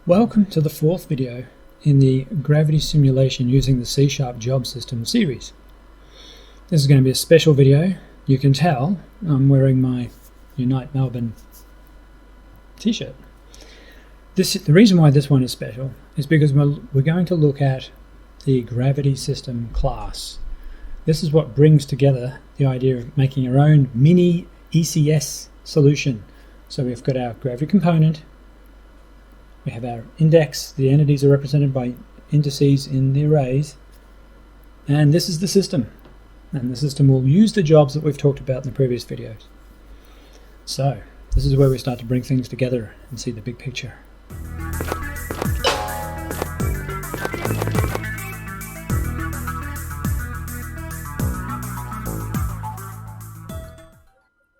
Welcome to the fourth video in the gravity simulation using the C# job system series. This is going to be a special video. You can tell I'm wearing my Unite Melbourne t-shirt. The reason why this one is special is because we're going to look at the GravitySystem class. This is what brings together the idea of making our own mini-ECS solution. So we've got our gravity component, we have our index, the entities are represented by indices in the arrays, and this is the system. And the system will use the jobs that we've talked about in the previous videos. So this is where we start to bring things together and see the big picture.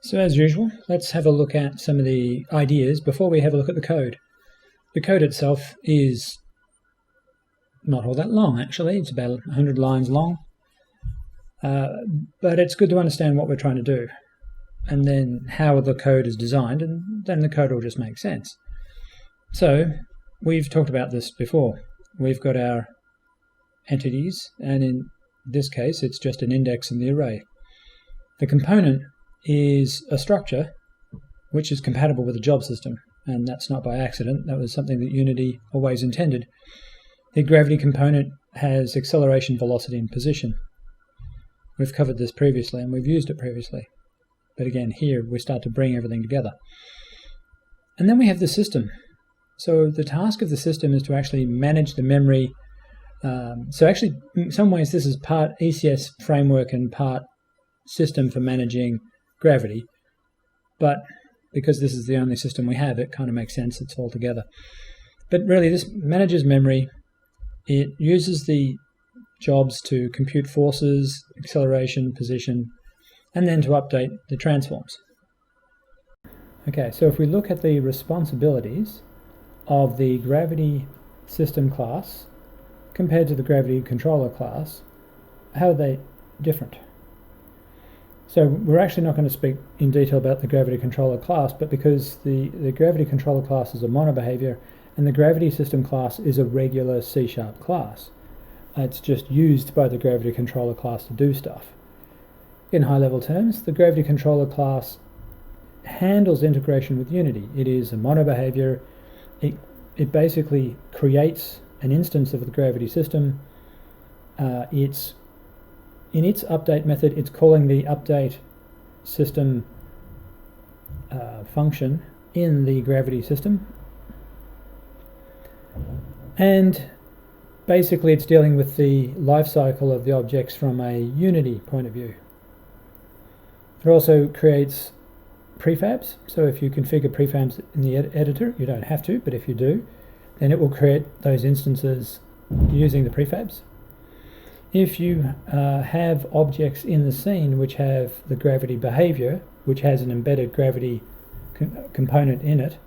So as usual, let's have a look at some of the ideas before we have a look at the code. The code itself is not all that long, actually. It's about 100 lines long. But it's good to understand what we're trying to do and then how the code is designed, and then the code will just make sense. So we've talked about this before. We've got our entities, and in this case it's just an index in the array. The component is a structure which is compatible with the job system, and that's not by accident. That was something that Unity always intended. The gravity component has acceleration, velocity, and position. We've covered this previously and we've used it previously, but again here we start to bring everything together. And then we have the system. So the task of the system is to actually manage the memory. So actually in some ways this is part ECS framework and part system for managing gravity, but because this is the only system we have, it kind of makes sense, it's all together. But really this manages memory. It uses the jobs to compute forces, acceleration, position, and then to update the transforms. Okay, so if we look at the responsibilities of the gravity system class compared to the gravity controller class, how are they different? So we're actually not going to speak in detail about the gravity controller class, but because the gravity controller class is a monobehavior and the gravity system class is a regular C# class. It's just used by the gravity controller class to do stuff. In high-level terms, the gravity controller class handles integration with Unity. It is a monobehavior. It basically creates an instance of the gravity system. In its update method, it's calling the update system function in the gravity system. And basically it's dealing with the life cycle of the objects from a Unity point of view. It also creates prefabs. So if you configure prefabs in the editor, you don't have to, but if you do, then it will create those instances using the prefabs. If you have objects in the scene which have the gravity behavior, which has an embedded gravity component in it,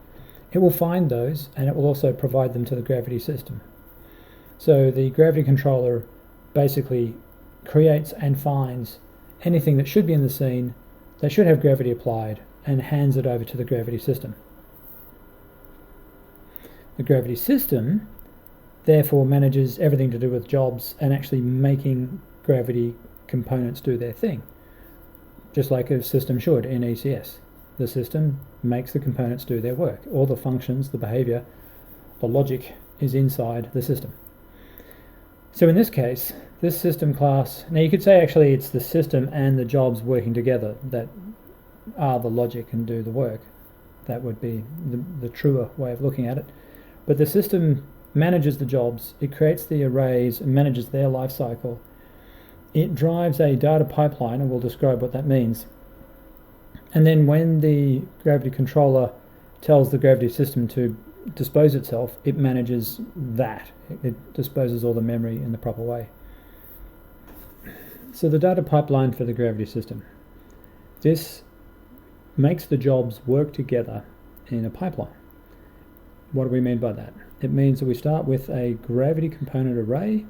it will find those and it will also provide them to the gravity system. So the gravity controller basically creates and finds anything that should be in the scene that should have gravity applied and hands it over to the gravity system. The gravity system therefore manages everything to do with jobs and actually making gravity components do their thing, just like a system should in ECS. The system makes the components do their work. All the functions, the behavior, the logic is inside the system. So in this case, this system class, now you could say actually it's the system and the jobs working together that are the logic and do the work. That would be the truer way of looking at it. But the system manages the jobs, it creates the arrays, and manages their life cycle. It drives a data pipeline, and we'll describe what that means. And then when the gravity controller tells the gravity system to dispose itself, it manages that. It disposes all the memory in the proper way. So the data pipeline for the gravity system. This makes the jobs work together in a pipeline. What do we mean by that? It means that we start with a gravity component array.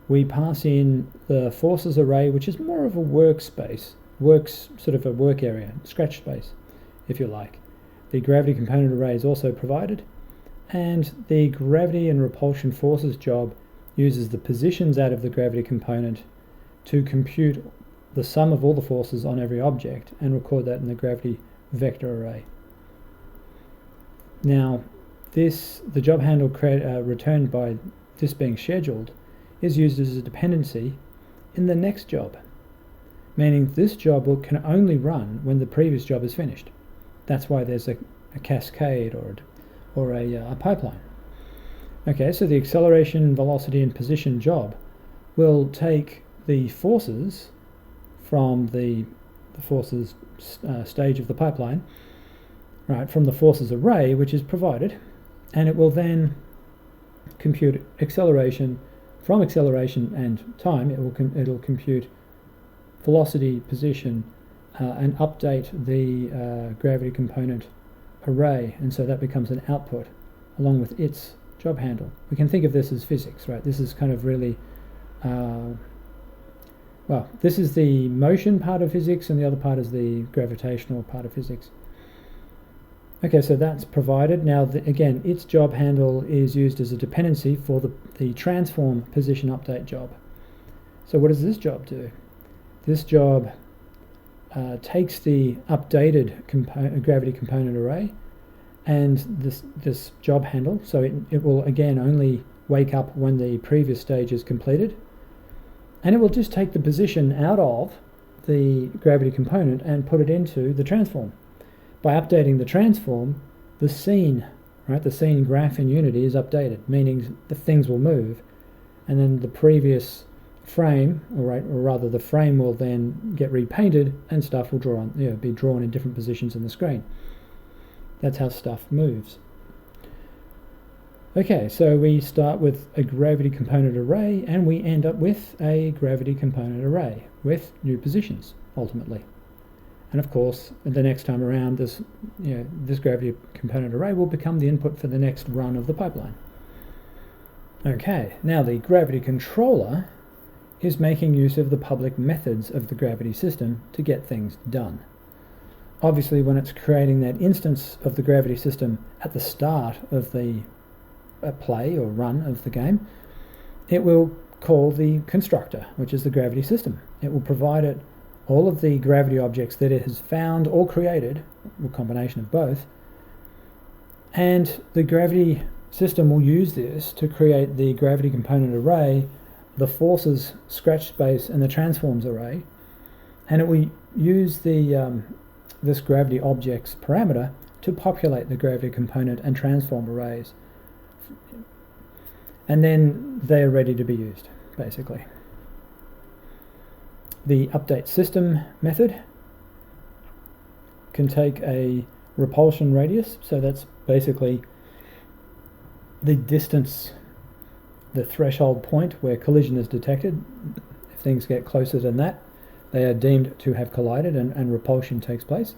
We pass in the forces array, which is more of a workspace, sort of a work area, scratch space, if you like. The gravity component array is also provided. and the gravity and repulsion forces job uses the positions out of the gravity component to compute the sum of all the forces on every object and record that in the gravity vector array. Now, the job handle returned by this being scheduled is used as a dependency in the next job, meaning this job can only run when the previous job is finished. That's why there's a cascade or a pipeline. Okay, so the acceleration, velocity, and position job will take the forces from the forces stage of the pipeline, right, from the forces array, which is provided, and it will then compute acceleration. From acceleration and time, it'll compute velocity, position, and update the gravity component array, and so that becomes an output along with its job handle. We can think of this as physics, right? This is kind of really well, this is the motion part of physics, and the other part is the gravitational part of physics. Okay, so that's provided. Now, again, its job handle is used as a dependency for the transform position update job. So what does this job do? This job takes the updated gravity component array and this job handle, so it will again only wake up when the previous stage is completed, and it will just take the position out of the gravity component and put it into the transform. By updating the transform, the scene, right, the scene graph in Unity is updated, meaning the things will move, and then the previous frame, or rather the frame will then get repainted, and stuff will be drawn in different positions in the screen. That's how stuff moves. Okay, so we start with a gravity component array, and we end up with a gravity component array with new positions, ultimately. And of course, the next time around, this gravity component array will become the input for the next run of the pipeline. Okay, now the gravity controller is making use of the public methods of the gravity system to get things done. Obviously, when it's creating that instance of the gravity system at the start of the play or run of the game, it will call the constructor, which is the gravity system. It will provide it all of the gravity objects that it has found or created, a combination of both, and the gravity system will use this to create the gravity component array, the forces scratch space, and the transforms array, and it will use this gravity objects parameter to populate the gravity component and transform arrays, and then they are ready to be used, basically. The update system method can take a repulsion radius, so that's basically the distance, the threshold point where collision is detected. If things get closer than that, they are deemed to have collided, and repulsion takes place.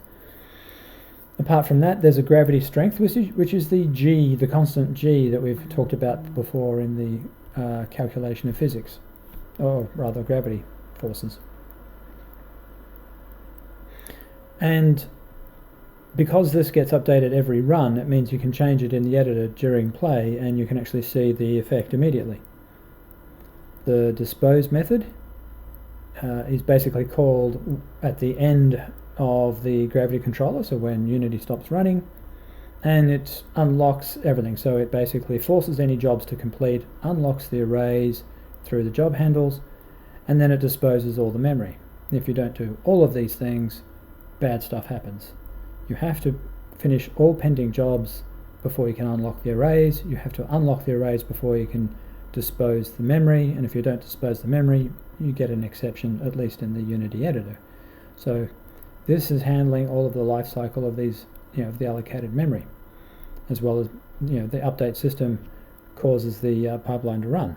Apart from that, there's a gravity strength, which is the G, the constant G that we've talked about before in the calculation of physics, or rather gravity forces. And because this gets updated every run, it means you can change it in the editor during play, and you can actually see the effect immediately. The dispose method is basically called at the end of the gravity controller, so when Unity stops running, and it unlocks everything. So it basically forces any jobs to complete, unlocks the arrays through the job handles, and then it disposes all the memory. If you don't do all of these things, bad stuff happens. You have to finish all pending jobs before you can unlock the arrays. You have to unlock the arrays before you can dispose the memory, and if you don't dispose the memory, you get an exception, at least in the Unity editor. So this is handling all of the life cycle of these, of the allocated memory, as well as the update system causes the pipeline to run.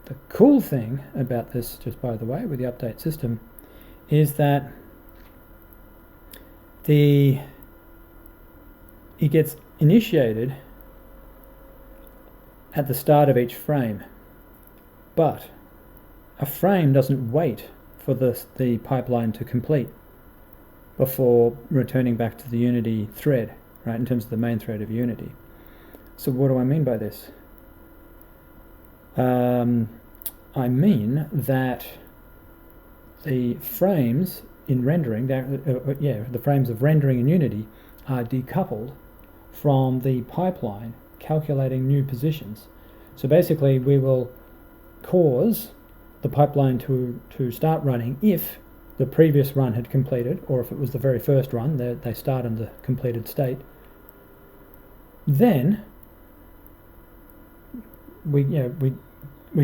The cool thing about this, just by the way, with the update system, is that it gets initiated at the start of each frame, but a frame doesn't wait for the pipeline to complete before returning back to the Unity thread, right, in terms of the main thread of Unity. So what do I mean by this? I mean that the frames in rendering, the frames of rendering in Unity are decoupled from the pipeline calculating new positions. So basically we will cause the pipeline to start running if the previous run had completed, or if it was the very first run, they start in the completed state. Then we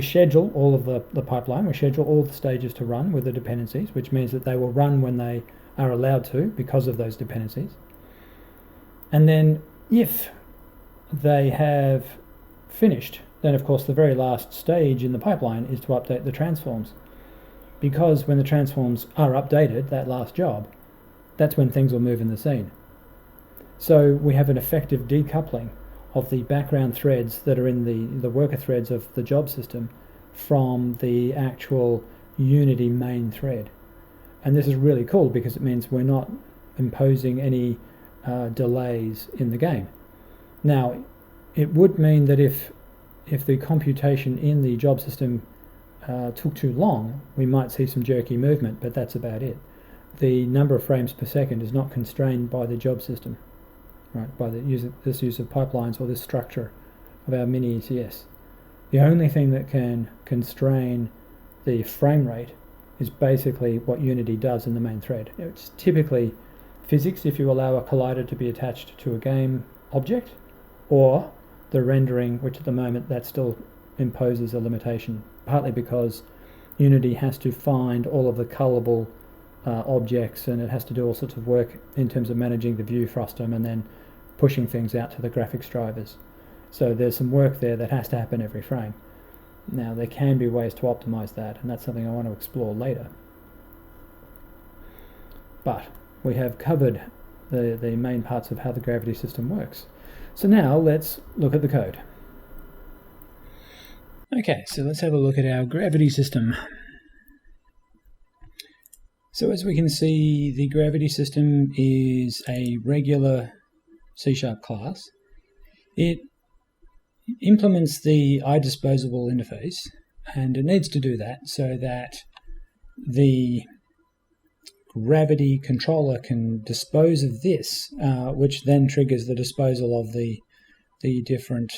schedule all of the pipeline, we schedule all the stages to run with the dependencies, which means that they will run when they are allowed to because of those dependencies. And then if they have finished, then of course the very last stage in the pipeline is to update the transforms. Because when the transforms are updated, that last job, that's when things will move in the scene. So we have an effective decoupling of the background threads that are in the worker threads of the job system from the actual Unity main thread. And this is really cool because it means we're not imposing any delays in the game. Now, it would mean that if the computation in the job system took too long, we might see some jerky movement, but that's about it. The number of frames per second is not constrained by the job system, right? By this use of pipelines or this structure of our mini-ECS. The only thing that can constrain the frame rate is basically what Unity does in the main thread. It's typically physics if you allow a collider to be attached to a game object, or the rendering, which at the moment that still imposes a limitation, partly because Unity has to find all of the colorable objects, and it has to do all sorts of work in terms of managing the view frustum and then pushing things out to the graphics drivers. So there's some work there that has to happen every frame. Now there can be ways to optimize that, and that's something I want to explore later. But we have covered the main parts of how the Gravity system works. So now let's look at the code. Okay, so let's have a look at our Gravity system. So as we can see, the Gravity system is a regular C# class. It implements the iDisposable interface, and it needs to do that so that the Gravity controller can dispose of this, which then triggers the disposal of the different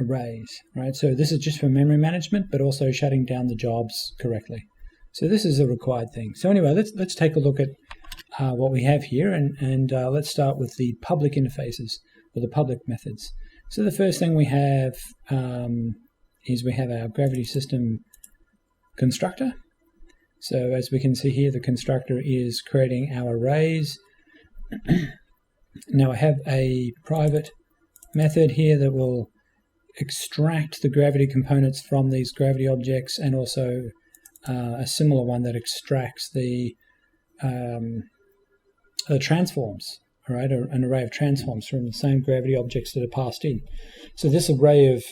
arrays, right? So this is just for memory management, but also shutting down the jobs correctly. So this is a required thing. So anyway, let's take a look at what we have here, and let's start with the public interfaces, or the public methods. So the first thing we have is we have our Gravity system constructor. So as we can see here, the constructor is creating our arrays. Now I have a private method here that will extract the Gravity components from these Gravity objects, and also a similar one that extracts the transforms, right? An array of transforms from the same Gravity objects that are passed in. So this array of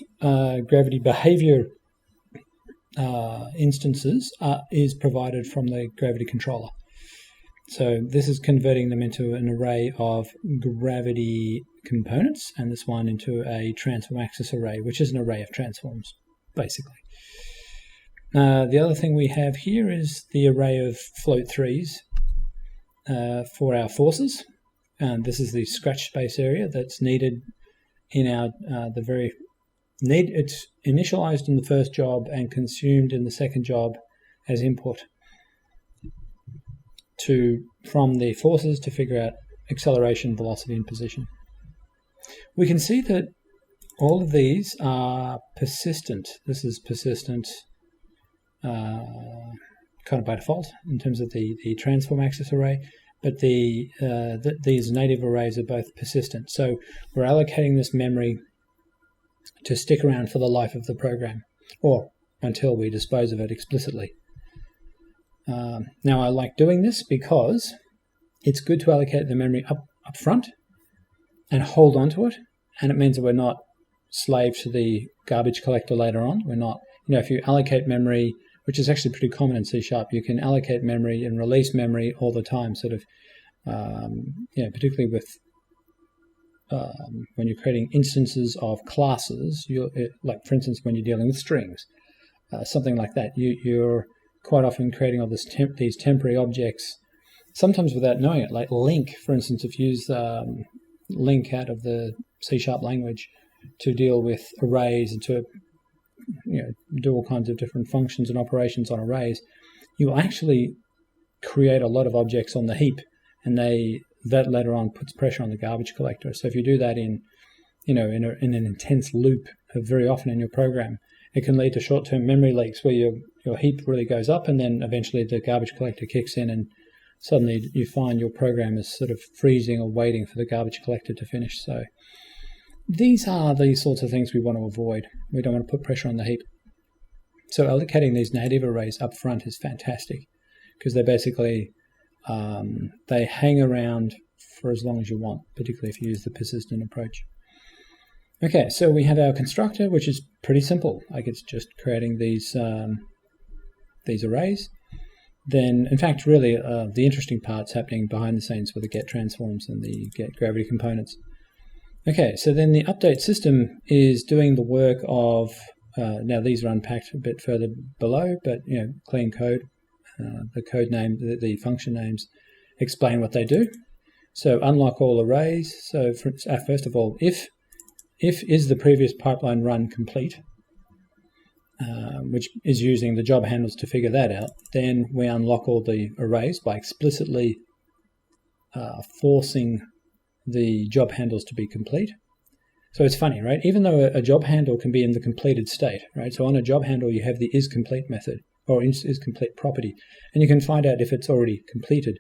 Gravity behavior instances is provided from the Gravity controller. So this is converting them into an array of Gravity components, and this one into a transform axis array, which is an array of transforms, basically. The other thing we have here is the array of float 3s for our forces, and this is the scratch space area that's needed in our it's initialized in the first job and consumed in the second job as input from the forces to figure out acceleration, velocity, and position. We can see that all of these are persistent. This is persistent kind of by default in terms of the transform axis array, but these native arrays are both persistent. So we're allocating this memory to stick around for the life of the program, or until we dispose of it explicitly. Now I like doing this because it's good to allocate the memory up front and hold on to it, and it means that we're not slaves to the garbage collector later on. We're not, if you allocate memory, which is actually pretty common in C#, you can allocate memory and release memory all the time, sort of, particularly with when you're creating instances of classes, like for instance when you're dealing with strings, something like that, you're quite often creating all these temporary objects, sometimes without knowing it, like link, for instance. If you use link out of the C# language to deal with arrays and to do all kinds of different functions and operations on arrays, you actually create a lot of objects on the heap, and that later on puts pressure on the garbage collector. So if you do that in an intense loop very often in your program, it can lead to short-term memory leaks where your heap really goes up, and then eventually the garbage collector kicks in, and suddenly you find your program is sort of freezing or waiting for the garbage collector to finish. So these are the sorts of things we want to avoid. We don't want to put pressure on the heap. So allocating these native arrays up front is fantastic, because they basically they hang around for as long as you want, particularly if you use the persistent approach. Okay, so we have our constructor, which is pretty simple. Like, it's just creating these arrays. Then, in fact, really the interesting part's happening behind the scenes with the get transforms and the get gravity components. Okay, so then the update system is doing the work of, now these are unpacked a bit further below, but clean code, the code name, the function names explain what they do. So unlock all arrays. So first of all, if is the previous pipeline run complete, which is using the job handles to figure that out, then we unlock all the arrays by explicitly forcing the job handles to be complete. So it's funny, right? Even though a job handle can be in the completed state, right? So on a job handle, you have the isComplete method, or isComplete property, and you can find out if it's already completed.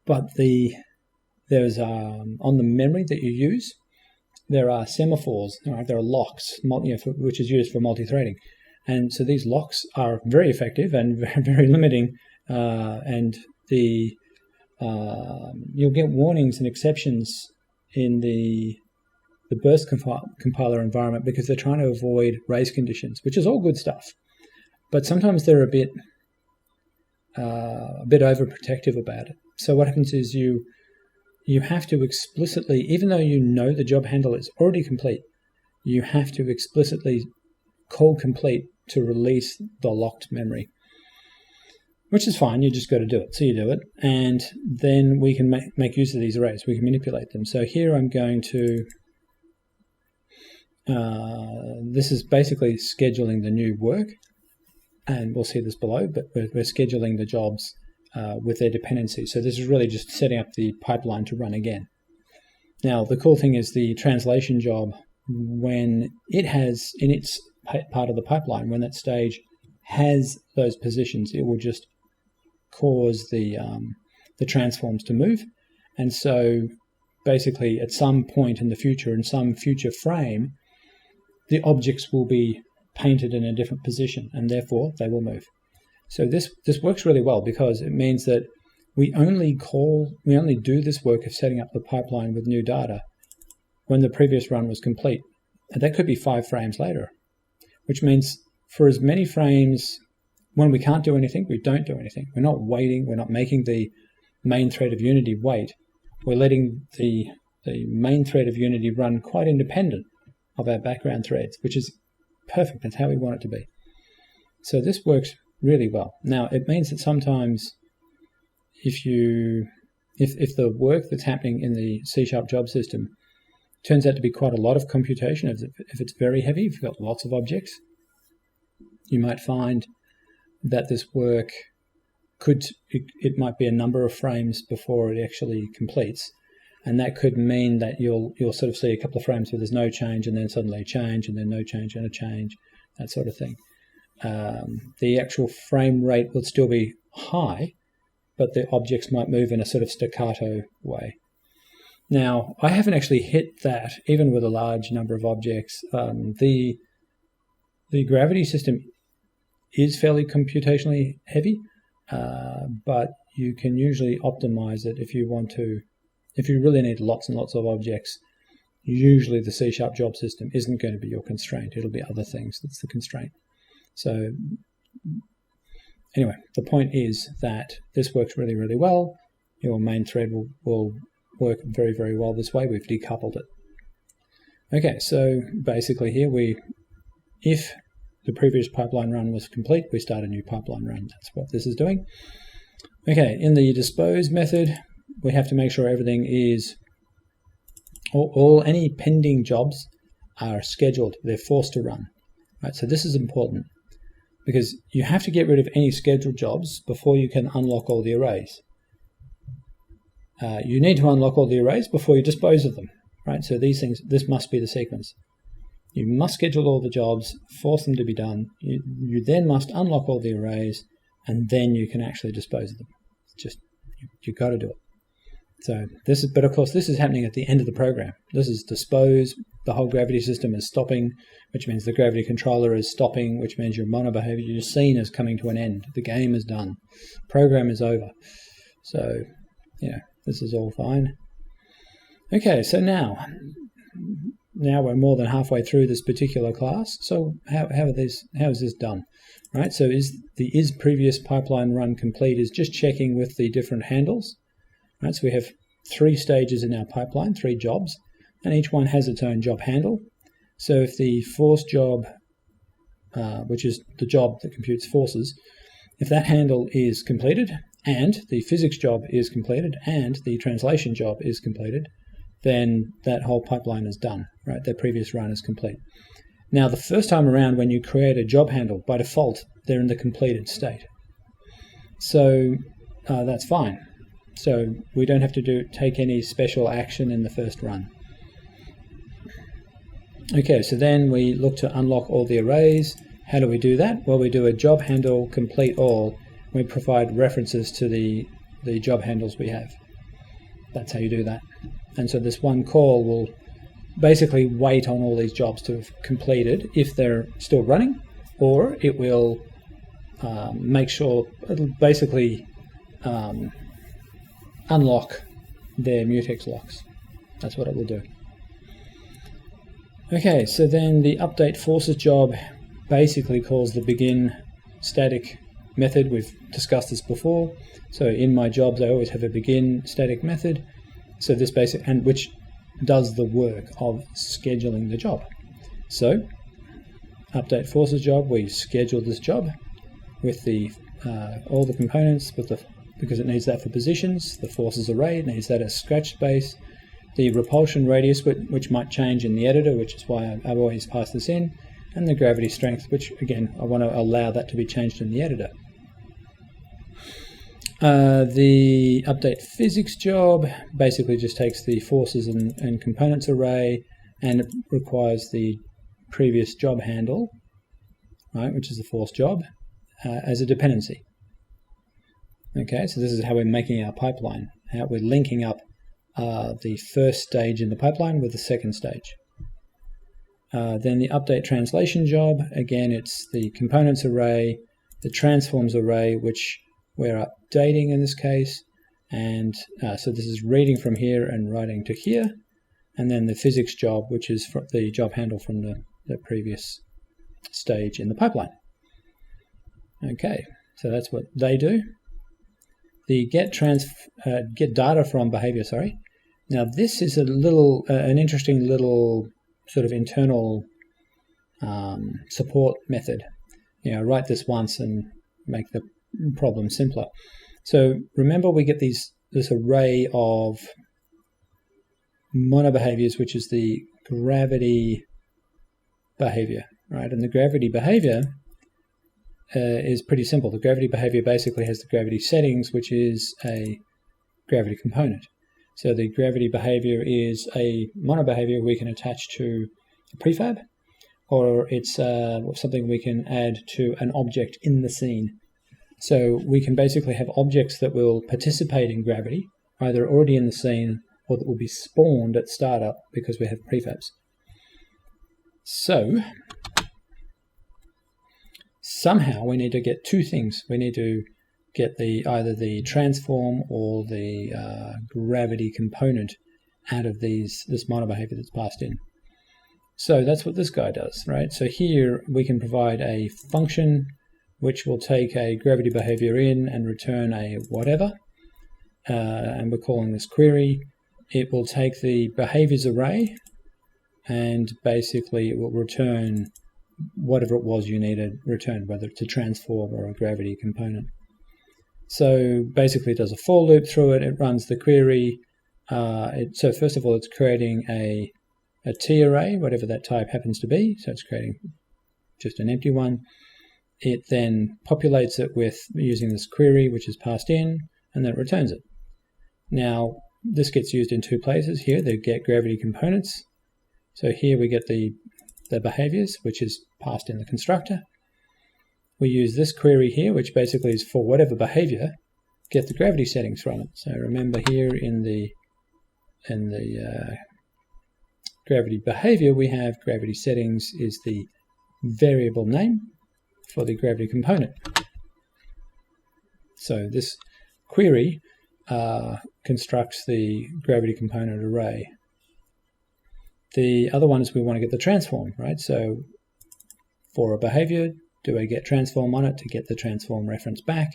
But there's on the memory that you use, there are semaphores, right? There are locks, which is used for multi-threading. And so these locks are very effective and very limiting, and you'll get warnings and exceptions in the burst compiler environment because they're trying to avoid race conditions, which is all good stuff. But sometimes they're a bit overprotective about it. So what happens is you have to explicitly, even though you know the job handle is already complete, you have to explicitly call complete to release the locked memory, which is fine. You just got to do it. So you do it, and then we can make use of these arrays. We can manipulate them. So here I'm going to, this is basically scheduling the new work, and we'll see this below, but we're scheduling the jobs with their dependencies. So this is really just setting up the pipeline to run again. Now, the cool thing is the translation job, when it has in its part of the pipeline, when that stage has those positions, it will just cause the transforms to move. And so basically at some point in the future, in some future frame, the objects will be painted in a different position, and therefore they will move. So this works really well because it means that we only do this work of setting up the pipeline with new data when the previous run was complete. And that could be 5 frames later, which means for as many frames, when we can't do anything, we don't do anything. We're not waiting. We're not making the main thread of Unity wait. We're letting the main thread of Unity run quite independent of our background threads, which is perfect. That's how we want it to be. So this works really well. Now, it means that sometimes if the work that's happening in the C# job system turns out to be quite a lot of computation, if it's very heavy, if you've got lots of objects, you might find that this work it might be a number of frames before it actually completes. And that could mean that you'll sort of see a couple of frames where there's no change, and then suddenly a change, and then no change and a change, that sort of thing. The actual frame rate will still be high, but the objects might move in a sort of staccato way. Now, I haven't actually hit that, even with a large number of objects. The GravitySystem is fairly computationally heavy, but you can usually optimize it if you want to. If you really need lots and lots of objects, usually the C# job system isn't going to be your constraint. It'll be other things that's the constraint. So anyway, the point is that this works really, really well. Your main thread will work very, very well this way. We've decoupled it. Okay, so basically here if the previous pipeline run was complete, we start a new pipeline run. That's what this is doing. Okay, in the dispose method, we have to make sure everything is, any pending jobs are scheduled. They're forced to run. Right, so this is important because you have to get rid of any scheduled jobs before you can unlock all the arrays. You need to unlock all the arrays before you dispose of them. Right, so this must be the sequence. You must schedule all the jobs, force them to be done. You then must unlock all the arrays, and then you can actually dispose of them. It's just, you've got to do it. So but of course this is happening at the end of the program. This is dispose. The whole gravity system is stopping, which means the gravity controller is stopping, which means your mono behavior, your scene is coming to an end. The game is done. Program is over. So, this is all fine. Okay, so now we're more than halfway through this particular class. So how is this done? Right, so is previous pipeline run complete is just checking with the different handles. Right, so we have 3 stages in our pipeline, 3 jobs, and each one has its own job handle. So if the force job, which is the job that computes forces, if that handle is completed, and the physics job is completed, and the translation job is completed, then that whole pipeline is done, right? The previous run is complete. Now, the first time around when you create a job handle, by default, they're in the completed state. So that's fine. So we don't have to take any special action in the first run. Okay, so then we look to unlock all the arrays. How do we do that? Well, we do a job handle complete all. We provide references to the job handles we have. That's how you do that. And so this one call will basically wait on all these jobs to have completed if they're still running, or it will make sure, it'll basically unlock their mutex locks. That's what it will do. Okay, so then the update forces job basically calls the begin static method. We've discussed this before. So in my jobs, I always have a begin static method. So this which does the work of scheduling the job. So update forces job, we schedule this job with all the components because it needs that for positions. The forces array needs that as scratch space. The repulsion radius, which might change in the editor, which is why I've always passed this in, and the gravity strength, which again I want to allow that to be changed in the editor. The update physics job basically just takes the forces and components array, and it requires the previous job handle, right, which is the force job, as a dependency. Okay, so this is how we're making our pipeline. How we're linking up the first stage in the pipeline with the second stage. Then the update translation job, again, it's the components array, the transforms array, which we're updating in this case, and so this is reading from here and writing to here, and then the physics job, which is the job handle from the previous stage in the pipeline. Okay, so that's what they do. The get data from behavior, Now this is an interesting little sort of internal support method. Write this once and make the problem simpler. So remember, we get this array of mono behaviors, which is the gravity behavior, right? And the gravity behavior is pretty simple. The gravity behavior basically has the gravity settings, which is a gravity component. So the gravity behavior is a mono behavior we can attach to a prefab, or it's something we can add to an object in the scene. So we can basically have objects that will participate in gravity, either already in the scene or that will be spawned at startup because we have prefabs. So somehow we need to get 2 things. We need to get either the transform or the gravity component out of this mono behavior that's passed in. So that's what this guy does, right? So here we can provide a function which will take a gravity behavior in and return a whatever, and we're calling this query. it will take the behaviors array and basically it will return whatever it was you needed returned, whether it's a transform or a gravity component. So basically it does a for loop through it, it runs the query. So first of all, it's creating a T array, whatever that type happens to be. So it's creating just an empty one. It then populates it with using this query, which is passed in, and then it returns it. Now, this gets used in two places here. They get gravity components. So here we get the behaviors, which is passed in the constructor. We use this query here, which basically is for whatever behavior, get the gravity settings from it. So remember here in the gravity behavior, we have gravity settings is the variable name for the gravity component. So this query constructs the gravity component array. The other one is we want to get the transform, right? So for a behavior, do I get transform on it to get the transform reference back?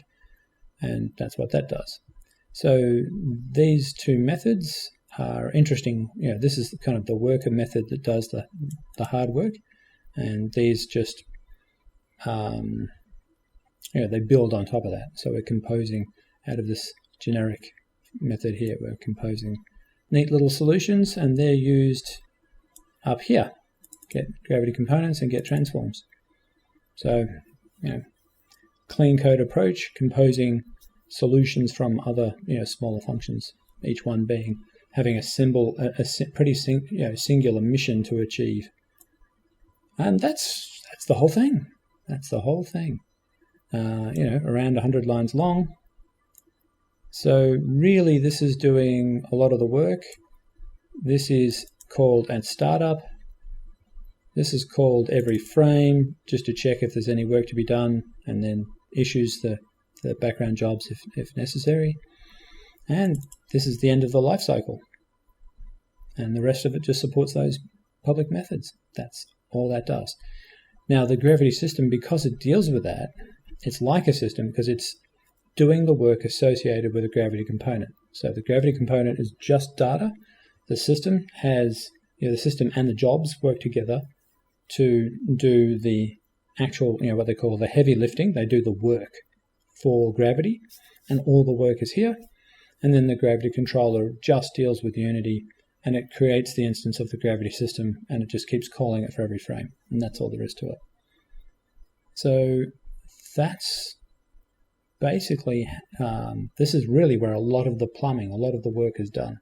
And that's what that does. So these two methods are interesting. You know, this is kind of the worker method that does the hard work, and these just they build on top of that. So we're composing out of this generic method here. We're composing neat little solutions, and they're used up here. Get gravity components and get transforms. So, clean code approach, composing solutions from other, smaller functions. Each one being having a pretty singular mission to achieve. And that's the whole thing. That's the whole thing. Around 100 lines long. So really, this is doing a lot of the work. This is called at startup. This is called every frame, just to check if there's any work to be done, and then issues the background jobs if necessary. And this is the end of the life cycle. And the rest of it just supports those public methods. That's all that does. Now, the gravity system, because it deals with that, it's like a system because it's doing the work associated with a gravity component. So the gravity component is just data. The system has, the system and the jobs work together to do the actual, what they call the heavy lifting. They do the work for gravity, and all the work is here. And then the gravity controller just deals with Unity, and it creates the instance of the gravity system, and it just keeps calling it for every frame. And that's all there is to it. So that's basically, this is really where a lot of the plumbing, a lot of the work is done.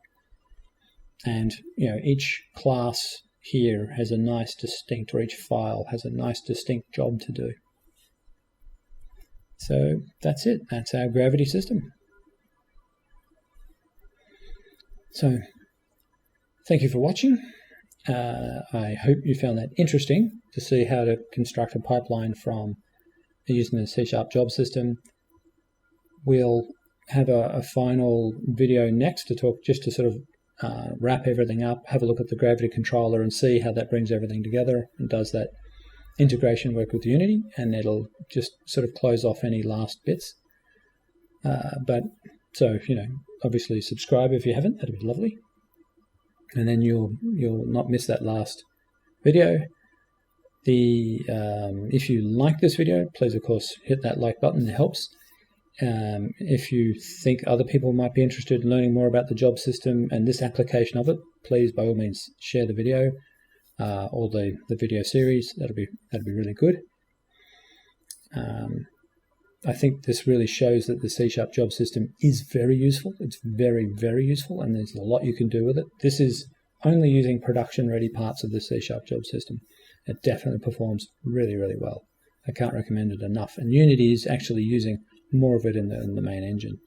And, each class here has a nice distinct, or each file has a nice distinct job to do. So that's it. That's our gravity system. So thank you for watching. I hope you found that interesting to see how to construct a pipeline from using the C# job system. We'll have a final video next to talk, just to sort of wrap everything up, have a look at the gravity controller and see how that brings everything together and does that integration work with Unity, and it'll just sort of close off any last bits. So obviously subscribe if you haven't, that'd be lovely. And then you'll not miss that last video. If you like this video, please of course hit that like button, it helps. If you think other people might be interested in learning more about the job system and this application of it, please by all means share the video or the video series. That'd be really good. I think this really shows that the C# job system is very useful. It's very, very useful, and there's a lot you can do with it. This is only using production-ready parts of the C# job system. It definitely performs really, really well. I can't recommend it enough. And Unity is actually using more of it in the main engine.